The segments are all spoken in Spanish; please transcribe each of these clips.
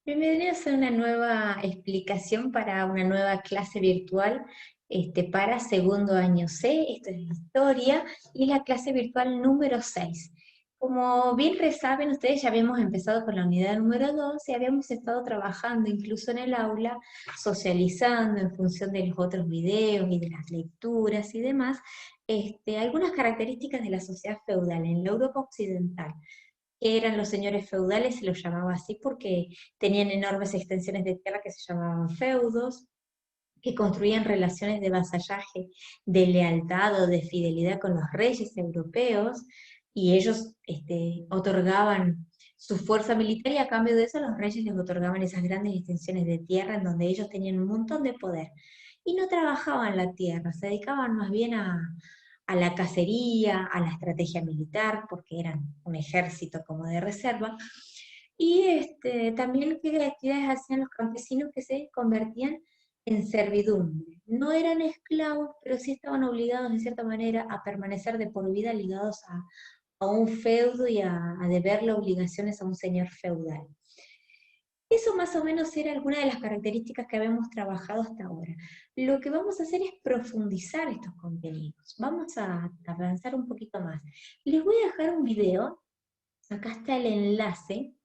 Bienvenidos a una nueva explicación para una nueva clase virtual para segundo año C. Esto es historia y es la clase virtual número 6. Como bien saben ustedes, ya habíamos empezado con la unidad número 2 y habíamos estado trabajando incluso en el aula, socializando en función de los otros videos y de las lecturas y demás, algunas características de la sociedad feudal en la Europa occidental que eran los señores feudales, se los llamaba así porque tenían enormes extensiones de tierra que se llamaban feudos, que construían relaciones de vasallaje, de lealtad o de fidelidad con los reyes europeos, y ellos otorgaban su fuerza militar y a cambio de eso los reyes les otorgaban esas grandes extensiones de tierra en donde ellos tenían un montón de poder. Y no trabajaban la tierra, se dedicaban más bien a la cacería, a la estrategia militar, porque eran un ejército como de reserva, y también qué actividades hacían los campesinos que se convertían en servidumbre. No eran esclavos, pero sí estaban obligados de cierta manera a permanecer de por vida ligados a un feudo y a deberle obligaciones a un señor feudal. Eso más o menos era alguna de las características que habíamos trabajado hasta ahora. Lo que vamos a hacer es profundizar estos contenidos. Vamos a avanzar un poquito más. Les voy a dejar un video, acá está el enlace.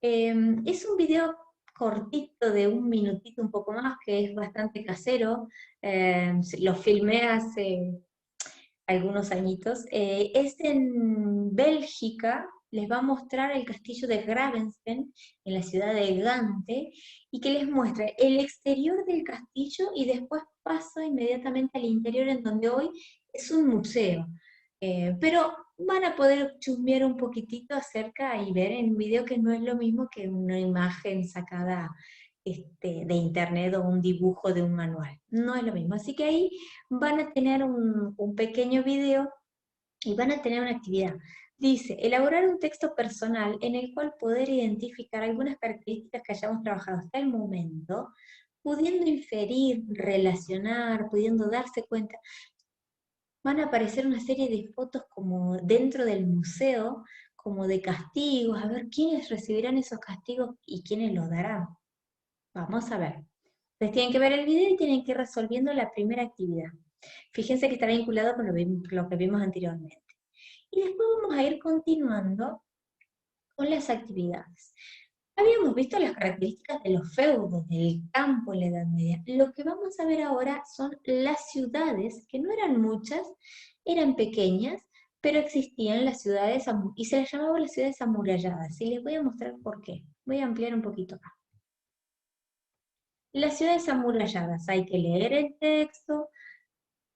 Es un video cortito de un minutito, un poco más, que es bastante casero. Lo filmé hace algunos añitos. Es en Bélgica, les va a mostrar el castillo de Gravenstein, en la ciudad de Gante, y que les muestra el exterior del castillo y después pasa inmediatamente al interior en donde hoy es un museo. Pero van a poder chusmear un poquitito acerca y ver en un video que no es lo mismo que una imagen sacada de internet o un dibujo de un manual. No es lo mismo. Así que ahí van a tener un pequeño video y van a tener una actividad. Dice, elaborar un texto personal en el cual poder identificar algunas características que hayamos trabajado hasta el momento, pudiendo inferir, relacionar, pudiendo darse cuenta. Van a aparecer una serie de fotos como dentro del museo, como de castigos, a ver quiénes recibirán esos castigos y quiénes los darán. Vamos a ver. Ustedes tienen que ver el video y tienen que ir resolviendo la primera actividad. Fíjense que está vinculado con lo que vimos anteriormente. Y después vamos a ir continuando con las actividades. Habíamos visto las características de los feudos, del campo en la Edad Media. Lo que vamos a ver ahora son las ciudades, que no eran muchas, eran pequeñas, pero existían las ciudades, y se les llamaba las ciudades amuralladas. Y les voy a mostrar por qué. Voy a ampliar un poquito acá. Las ciudades amuralladas, hay que leer el texto,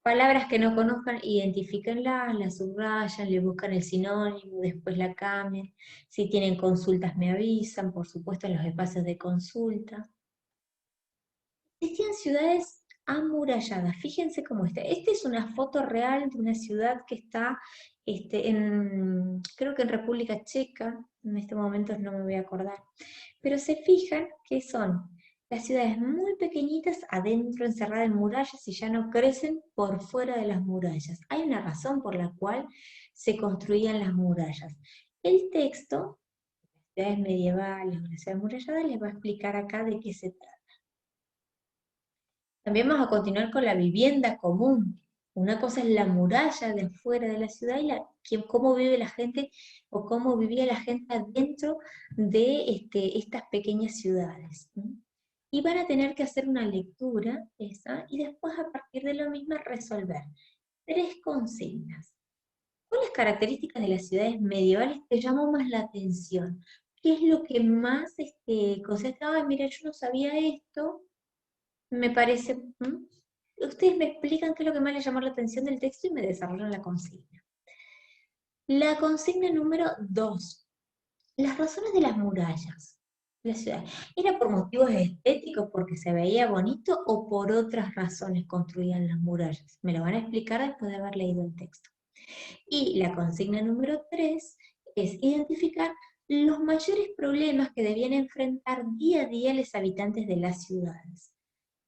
palabras que no conozcan, identifíquenlas, las subrayan, le buscan el sinónimo, después la cambian. Si tienen consultas me avisan, por supuesto en los espacios de consulta. Existían ciudades amuralladas, fíjense cómo está. Esta es una foto real de una ciudad que está creo que en República Checa, en este momento no me voy a acordar, pero se fijan que son las ciudades muy pequeñitas adentro, encerradas en murallas y ya no crecen por fuera de las murallas. Hay una razón por la cual se construían las murallas. El texto, ciudades medievales o las ciudades amuralladas, les va a explicar acá de qué se trata. También vamos a continuar con la vivienda común. Una cosa es la muralla de fuera de la ciudad y cómo vive la gente o cómo vivía la gente adentro de estas pequeñas ciudades. Y van a tener que hacer una lectura esa y después a partir de lo mismo resolver. 3 consignas. ¿Cuáles características de las ciudades medievales te llamó más la atención? ¿Qué es lo que más concentraba? Mira, yo no sabía esto, me parece. Ustedes me explican qué es lo que más les llamó la atención del texto y me desarrollan la consigna. La consigna número 2. Las razones de las murallas de la ciudad. ¿Era por motivos estéticos, porque se veía bonito, o por otras razones construían las murallas? Me lo van a explicar después de haber leído el texto. Y la consigna número 3 es identificar los mayores problemas que debían enfrentar día a día los habitantes de las ciudades.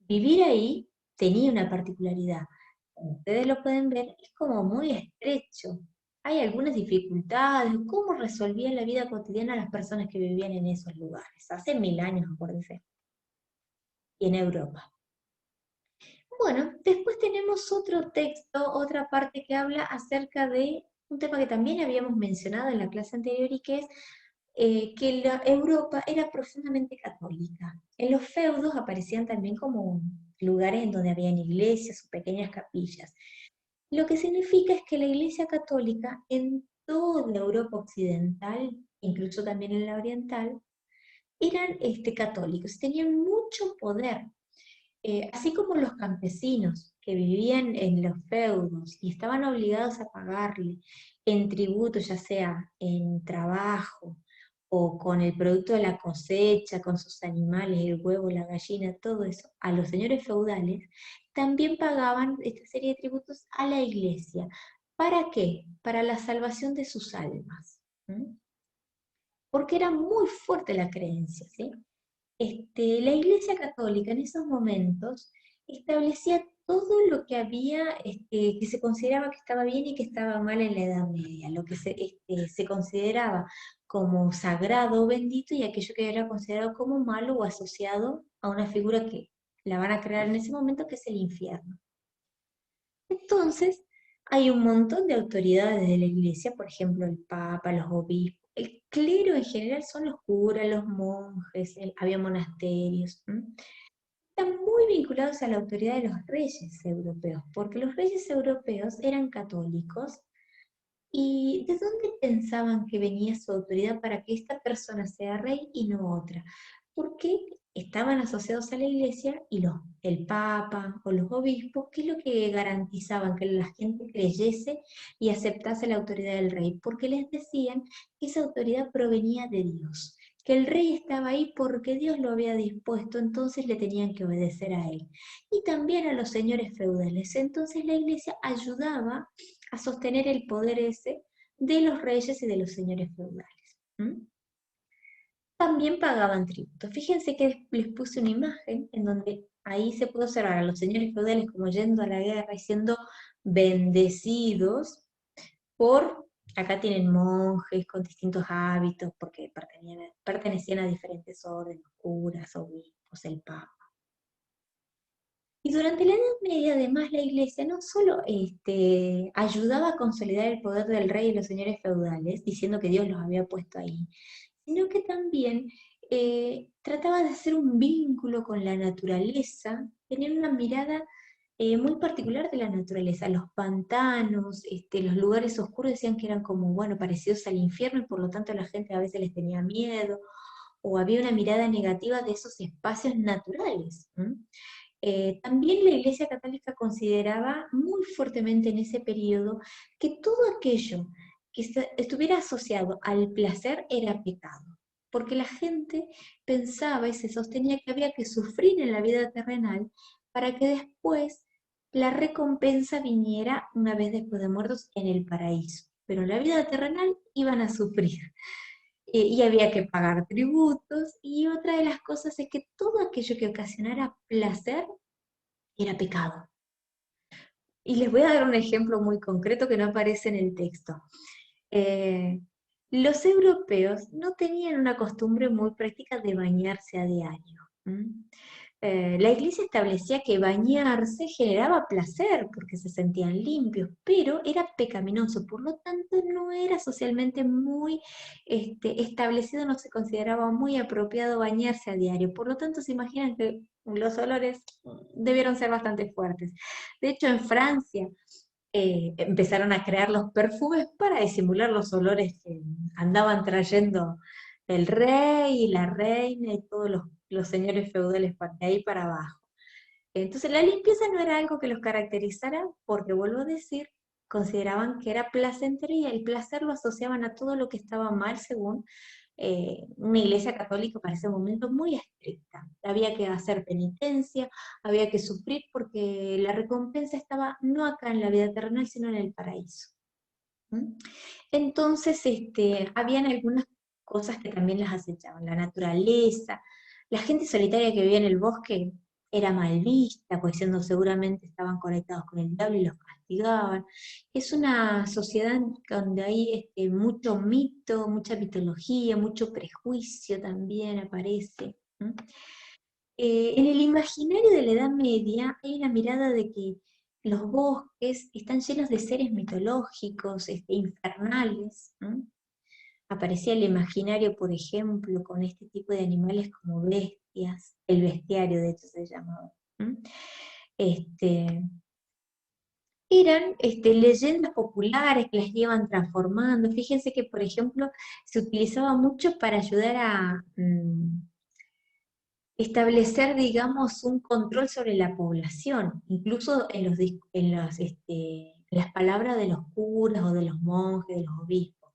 Vivir ahí tenía una particularidad. Como ustedes lo pueden ver, es como muy estrecho. hay algunas dificultades, cómo resolvían la vida cotidiana las personas que vivían en esos lugares, hace 1000 años, acuérdense, y en Europa. Bueno, después tenemos otro texto, otra parte que habla acerca de un tema que también habíamos mencionado en la clase anterior y que es que la Europa era profundamente católica. En los feudos aparecían también como lugares en donde habían iglesias o pequeñas capillas. Lo que significa es que la Iglesia Católica en toda la Europa occidental, incluso también en la oriental, eran católicos, tenían mucho poder. Así como los campesinos que vivían en los feudos y estaban obligados a pagarle en tributo, ya sea en trabajo o con el producto de la cosecha, con sus animales, el huevo, la gallina, todo eso, a los señores feudales, también pagaban esta serie de tributos a la iglesia. ¿Para qué? Para la salvación de sus almas. ¿M? Porque era muy fuerte la creencia, ¿sí? La Iglesia Católica en esos momentos establecía todo lo que había, que se consideraba que estaba bien y que estaba mal en la Edad Media, lo que se consideraba como sagrado o bendito y aquello que era considerado como malo o asociado a una figura que la van a crear en ese momento, que es el infierno. Entonces, hay un montón de autoridades de la iglesia, por ejemplo, el papa, los obispos, el clero en general son los curas, los monjes, había monasterios. Están muy vinculados a la autoridad de los reyes europeos, porque los reyes europeos eran católicos. ¿Y de dónde pensaban que venía su autoridad para que esta persona sea rey y no otra? Porque estaban asociados a la iglesia y el papa o los obispos, ¿qué es lo que garantizaban? Que la gente creyese y aceptase la autoridad del rey, porque les decían que esa autoridad provenía de Dios, que el rey estaba ahí porque Dios lo había dispuesto, entonces le tenían que obedecer a él. Y también a los señores feudales. Entonces la iglesia ayudaba a sostener el poder ese de los reyes y de los señores feudales. También pagaban tributo. Fíjense que les puse una imagen en donde ahí se puede observar a los señores feudales como yendo a la guerra y siendo bendecidos por, acá tienen monjes con distintos hábitos, porque pertenecían a diferentes órdenes, curas, obispos, el papa. Y durante la Edad Media, además, la Iglesia no solo ayudaba a consolidar el poder del rey y los señores feudales, diciendo que Dios los había puesto ahí, sino que también trataba de hacer un vínculo con la naturaleza, tener una mirada muy particular de la naturaleza. Los pantanos, los lugares oscuros decían que eran como, bueno, parecidos al infierno y por lo tanto la gente a veces les tenía miedo, o había una mirada negativa de esos espacios naturales. También la Iglesia Católica consideraba muy fuertemente en ese periodo que todo aquello que estuviera asociado al placer era pecado, porque la gente pensaba y se sostenía que había que sufrir en la vida terrenal para que después la recompensa viniera una vez después de muertos en el paraíso. Pero en la vida terrenal iban a sufrir y había que pagar tributos, y otra de las cosas es que todo aquello que ocasionara placer era pecado. Y les voy a dar un ejemplo muy concreto que no aparece en el texto. Eh, los europeos no tenían una costumbre muy práctica de bañarse a diario. La iglesia establecía que bañarse generaba placer porque se sentían limpios, pero era pecaminoso, por lo tanto no era socialmente muy establecido, no se consideraba muy apropiado bañarse a diario. Por lo tanto, se imaginan que los olores debieron ser bastante fuertes. De hecho, en Francia empezaron a crear los perfumes para disimular los olores que andaban trayendo el rey y la reina y todos los señores feudales de ahí para abajo. Entonces la limpieza no era algo que los caracterizara porque, vuelvo a decir, consideraban que era placentero y el placer lo asociaban a todo lo que estaba mal según una iglesia católica para ese momento muy estricta. Había que hacer penitencia, había que sufrir porque la recompensa estaba no acá en la vida terrenal, sino en el paraíso. ¿Mm? Entonces, habían algunas cosas que también las acechaban, la naturaleza, la gente solitaria que vivía en el bosque era mal vista, pues siendo seguramente estaban conectados con el diablo y los castigaban. Es una sociedad donde hay mucho mito, mucha mitología, mucho prejuicio también aparece. ¿M? En el imaginario de la Edad Media hay una mirada de que los bosques están llenos de seres mitológicos, infernales. ¿M? Aparecía el imaginario, por ejemplo, con este tipo de animales como bestias, el bestiario de hecho se llamaba. ¿M? Este, Eran leyendas populares que las llevan transformando. Fíjense que, por ejemplo, se utilizaba mucho para ayudar a establecer, digamos, un control sobre la población, incluso en, en las palabras de los curas o de los monjes, de los obispos.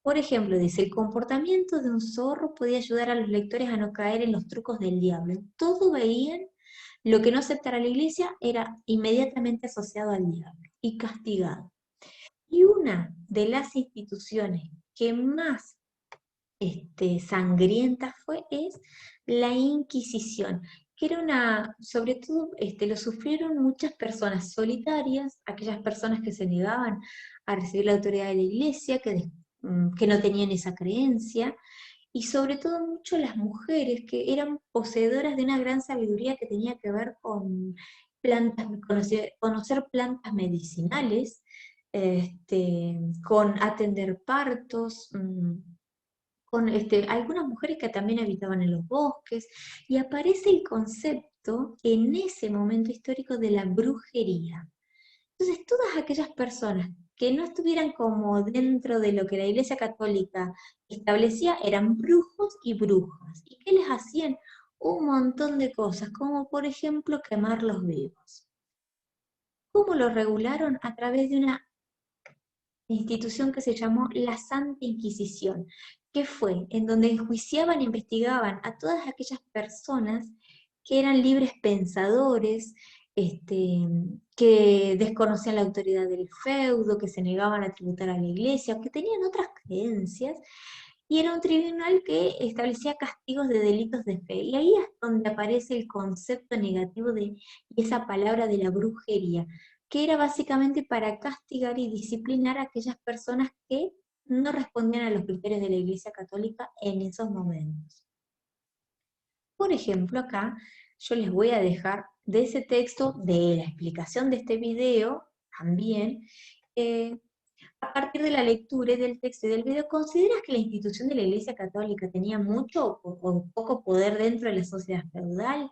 Por ejemplo, dice, el comportamiento de un zorro podía ayudar a los lectores a no caer en los trucos del diablo. Todo veían, lo que no aceptara la iglesia era inmediatamente asociado al diablo y castigado. Y una de las instituciones que más sangrienta es la Inquisición, que era sobre todo lo sufrieron muchas personas solitarias, aquellas personas que se negaban a recibir la autoridad de la iglesia, que no tenían esa creencia, y sobre todo mucho las mujeres que eran poseedoras de una gran sabiduría que tenía que ver con plantas, conocer plantas medicinales, con atender partos, con algunas mujeres que también habitaban en los bosques, y aparece el concepto en ese momento histórico de la brujería. Entonces, todas aquellas personas que no estuvieran como dentro de lo que la Iglesia Católica establecía eran brujos y brujas. ¿Y qué les hacían? Un montón de cosas, como por ejemplo quemarlos vivos. ¿Cómo lo regularon? A través de una institución que se llamó la Santa Inquisición, que fue en donde enjuiciaban e investigaban a todas aquellas personas que eran libres pensadores, que desconocían la autoridad del feudo, que se negaban a tributar a la iglesia, que tenían otras creencias, y era un tribunal que establecía castigos de delitos de fe. Y ahí es donde aparece el concepto negativo de esa palabra de la brujería, que era básicamente para castigar y disciplinar a aquellas personas que no respondían a los criterios de la Iglesia Católica en esos momentos. Por ejemplo, acá yo les voy a dejar de ese texto, de la explicación de este video, también, eh, a partir de la lectura y del texto y del video, ¿consideras que la institución de la Iglesia Católica tenía mucho o poco poder dentro de la sociedad feudal?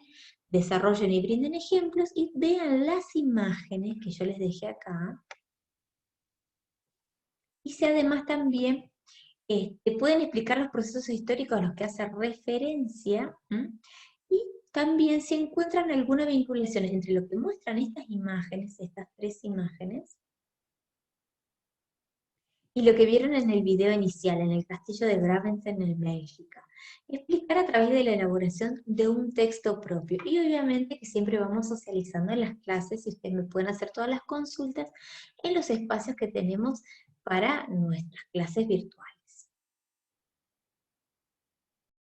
Desarrollen y brinden ejemplos y vean las imágenes que yo les dejé acá. Y si además también pueden explicar los procesos históricos a los que hace referencia, ¿m? Y también si encuentran alguna vinculación entre lo que muestran estas imágenes, estas tres imágenes, y lo que vieron en el video inicial, en el castillo de Gravensen en Bélgica. Explicar a través de la elaboración de un texto propio. Y obviamente que siempre vamos socializando en las clases y ustedes me pueden hacer todas las consultas en los espacios que tenemos para nuestras clases virtuales.